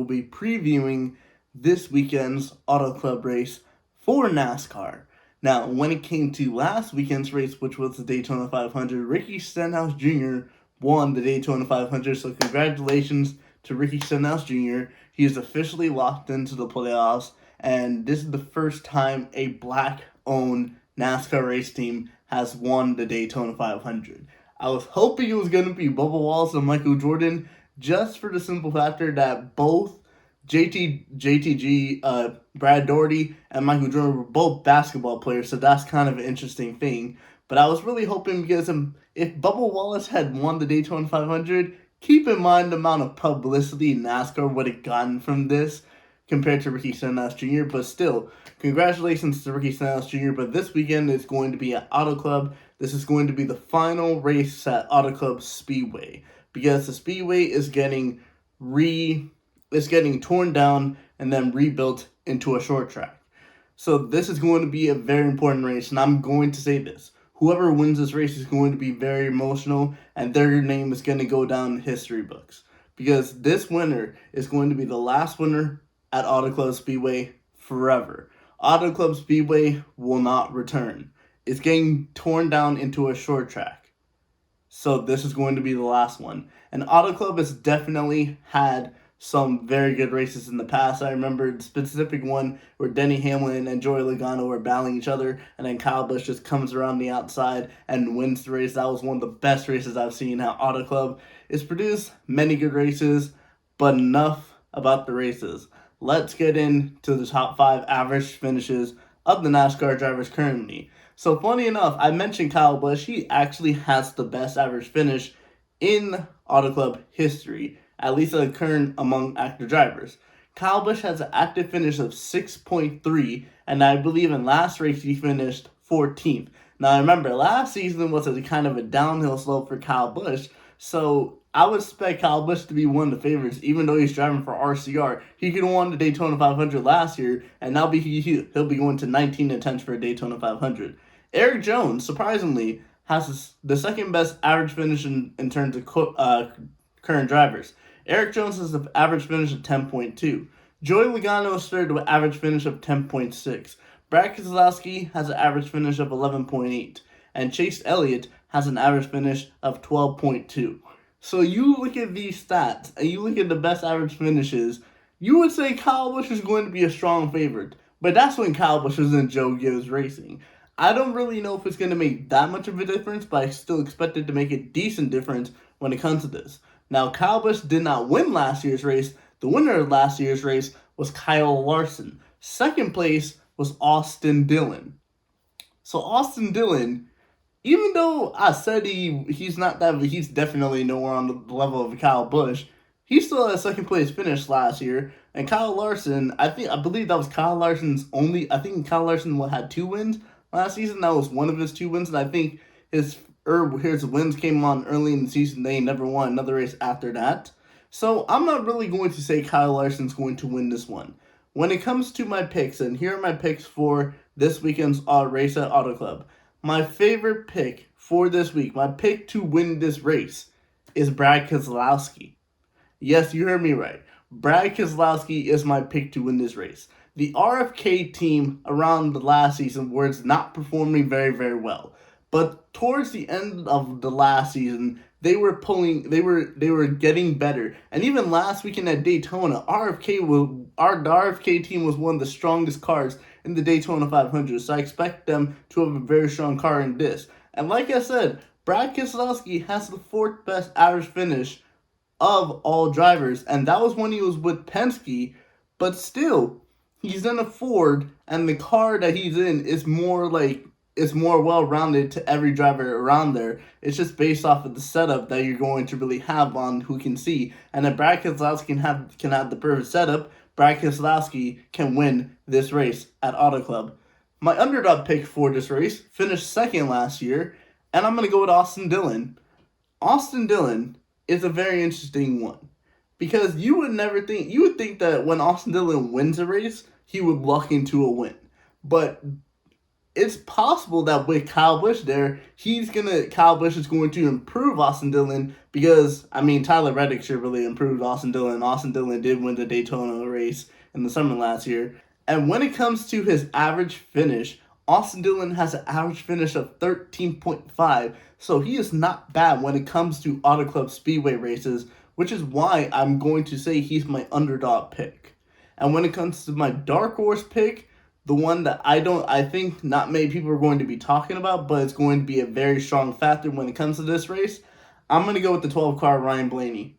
will be previewing this weekend's Auto Club race for NASCAR. Now, when it came to last weekend's race, which was the Daytona 500, Ricky Stenhouse Jr. won the Daytona 500, so congratulations to Ricky Stenhouse Jr. He is officially locked into the playoffs, and this is the first time a black-owned NASCAR race team has won the Daytona 500. I was hoping it was going to be Bubba Wallace and Michael Jordan, just for the simple factor that both JTG, Brad Daugherty, and Michael Jordan were both basketball players, so that's kind of an interesting thing. But I was really hoping, because if Bubba Wallace had won the Daytona 500, keep in mind the amount of publicity NASCAR would have gotten from this compared to Ricky Stenhouse Jr. But still, congratulations to Ricky Stenhouse Jr. But this weekend is going to be at Auto Club. This is going to be the final race at Auto Club Speedway, because the Speedway is getting torn down and then rebuilt into a short track. So this is going to be a very important race, and I'm going to say this. Whoever wins this race is going to be very emotional, and their name is going to go down in history books, because this winner is going to be the last winner at Auto Club Speedway forever. Auto Club Speedway will not return. It's getting torn down into a short track. So this is going to be the last one. And Auto Club has definitely had some very good races in the past. I remember the specific one where Denny Hamlin and Joey Logano were battling each other, and then Kyle Busch just comes around the outside and wins the race. That was one of the best races I've seen at Auto Club. It's produced many good races, but enough about the races. Let's get into the top 5 average finishes of the NASCAR drivers currently. So funny enough, I mentioned Kyle Busch. He actually has the best average finish in Auto Club history, at least current among active drivers. Kyle Busch has an active finish of 6.3, and I believe in last race he finished 14th. Now remember, last season was a kind of a downhill slope for Kyle Busch, so I would expect Kyle Busch to be one of the favorites, even though he's driving for RCR. He could have won the Daytona 500 last year, and now he'll be going to 19 attempts for a Daytona 500. Eric Jones, surprisingly, has the second best average finish in terms of current drivers. Eric Jones has an average finish of 10.2. Joey Logano is third with an average finish of 10.6. Brad Keselowski has an average finish of 11.8. And Chase Elliott has an average finish of 12.2. So you look at these stats, and you look at the best average finishes, you would say Kyle Busch is going to be a strong favorite. But that's when Kyle Busch was in Joe Gibbs Racing. I don't really know if it's going to make that much of a difference, but I still expect it to make a decent difference when it comes to this. Now, Kyle Busch did not win last year's race. The winner of last year's race was Kyle Larson. Second place was Austin Dillon. So Austin Dillon, even though I said he's not that, he's definitely nowhere on the level of Kyle Busch, he still had a second place finish last year. And Kyle Larson, I believe that was Kyle Larson's only, I think Kyle Larson had 2 wins last season. That was one of his 2 wins, and I think his wins came on early in the season. They never won another race after that. So I'm not really going to say Kyle Larson's going to win this one. When it comes to my picks, and here are my picks for this weekend's race at Auto Club. My favorite pick for this week, my pick to win this race, is Brad Keselowski. Yes, you heard me right. Brad Keselowski is my pick to win this race. The RFK team around the last season was not performing very, very well. But towards the end of the last season, they were getting better. And even last weekend at Daytona, the RFK team was one of the strongest cars in the Daytona 500. So I expect them to have a very strong car in this. And like I said, Brad Keselowski has the 4th best average finish of all drivers. And that was when he was with Penske. But still, he's in a Ford, and the car that he's in is more well-rounded to every driver around there. It's just based off of the setup that you're going to really have on who can see. And if Brad Keselowski can have the perfect setup, Brad Keselowski can win this race at Auto Club. My underdog pick for this race finished second last year, and I'm going to go with Austin Dillon. Austin Dillon is a very interesting one, because you would think that when Austin Dillon wins a race, he would luck into a win. But it's possible that with Kyle Busch there, Kyle Busch is going to improve Austin Dillon because, I mean, Tyler Reddick should really improve Austin Dillon. Austin Dillon did win the Daytona race in the summer last year. And when it comes to his average finish, Austin Dillon has an average finish of 13.5, so he is not bad when it comes to Auto Club Speedway races, which is why I'm going to say he's my underdog pick. And when it comes to my dark horse pick, the one that I think not many people are going to be talking about, but it's going to be a very strong factor when it comes to this race, I'm going to go with the 12 car Ryan Blaney.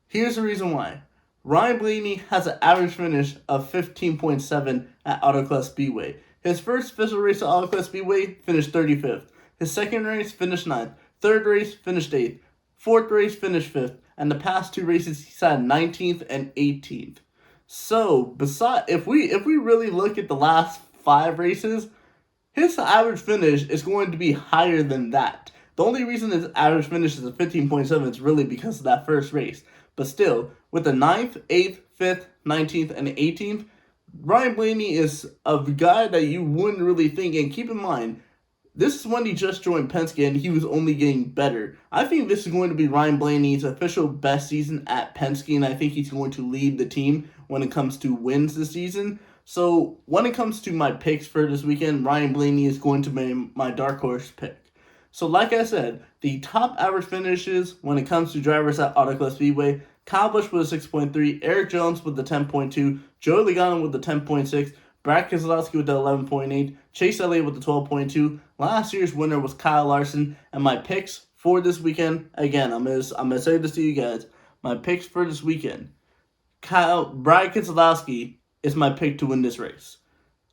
Here's the reason why. Ryan Blaney has an average finish of 15.7 at Auto Club Speedway. His first official race at Auto Club Speedway finished 35th. His second race finished 9th. Third race finished 8th. Fourth race finished 5th. And the past 2 races he's had 19th and 18th. So, if we really look at the last 5 races, his average finish is going to be higher than that. The only reason his average finish is a 15.7 is really because of that first race. But still, with the 9th, 8th, 5th, 19th, and 18th, Ryan Blaney is a guy that you wouldn't really think. And keep in mind, this is when he just joined Penske and he was only getting better. I think this is going to be Ryan Blaney's official best season at Penske, and I think he's going to lead the team when it comes to wins this season. So when it comes to my picks for this weekend, Ryan Blaney is going to be my dark horse pick. So like I said, the top average finishes when it comes to drivers at Auto Club Speedway, Kyle Busch with a 6.3, Eric Jones with the 10.2, Joey Logano with the 10.6, Brad Keselowski with the 11.8, Chase Elliott with the 12.2. Last year's winner was Kyle Larson, and my picks for this weekend, again, I'm gonna say this to you guys, my picks for this weekend, Brad Keselowski is my pick to win this race.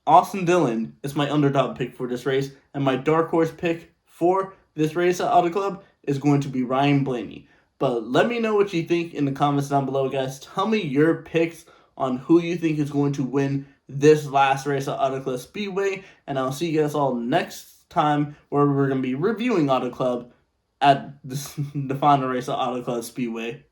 Austin Dillon is my underdog pick for this race, and my dark horse pick for this race at Auto Club is going to be Ryan Blaney. But let me know what you think in the comments down below, guys. Tell me your picks on who you think is going to win this last race at Auto Club Speedway, and I'll see you guys all next time where we're going to be reviewing Auto Club at the final race at Auto Club Speedway.